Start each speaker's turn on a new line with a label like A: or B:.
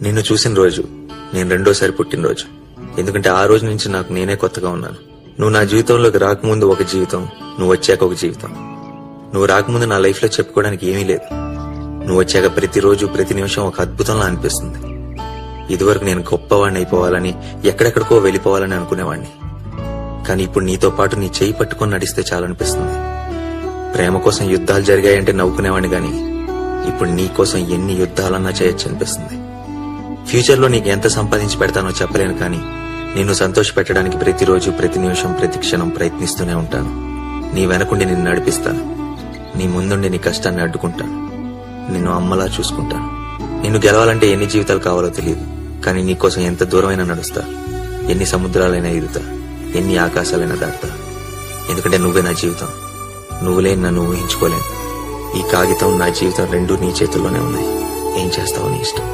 A: నిన్ను చూసిన రోజు నేను రెండోసారి పుట్టినరోజు. ఎందుకంటే ఆ రోజు నుంచి నాకు నేనే కొత్తగా ఉన్నాను. నువ్వు నా జీవితంలోకి రాకముందు ఒక జీవితం, నువ్వు వచ్చాక ఒక జీవితం. నువ్వు రాకముందు నా లైఫ్ లో చెప్పుకోవడానికి ఏమీ లేదు. నువ్వు వచ్చాక ప్రతిరోజు ప్రతి నిమిషం ఒక అద్భుతంలా అనిపిస్తుంది. ఇదివరకు నేను గొప్పవాడిని అయిపోవాలని, ఎక్కడెక్కడికో వెళ్ళిపోవాలని అనుకునేవాడిని. కానీ ఇప్పుడు నీతో పాటు నీ చేయి పట్టుకొని నడిస్తే చాలనిపిస్తుంది. ప్రేమ కోసం యుద్ధాలు జరిగాయంటే నవ్వుకునేవాడిని గాని ఇప్పుడు నీ కోసం ఎన్ని యుద్ధాలన్నా చేయొచ్చు అనిపిస్తుంది. ఫ్యూచర్ లో నీకు ఎంత సంపాదించి పెడతానో చెప్పలేను, కానీ నిన్ను సంతోష పెట్టడానికి ప్రతిరోజు ప్రతి నిమిషం ప్రతి క్షణం ప్రయత్నిస్తూనే ఉంటాను. నీ వెనకుండి నిన్ను నడిపిస్తాను. నీ ముందుండి నీ కష్టాన్ని అడ్డుకుంటాను. నిన్ను అమ్మలా చూసుకుంటాను. నిన్ను గెలవాలంటే ఎన్ని జీవితాలు కావాలో తెలియదు, కానీ నీకోసం ఎంత దూరమైనా నడుస్తా, ఎన్ని సముద్రాలైనా ఎదుగుతా, ఎన్ని ఆకాశాలైనా దాటుతా. ఎందుకంటే నువ్వే నా జీవితం. నువ్వు లేని నన్ను ఊహించుకోలేను. ఈ కాగితం, నా జీవితం రెండూ నీ చేతుల్లోనే ఉన్నాయి. ఏం చేస్తావో నీ ఇష్టం.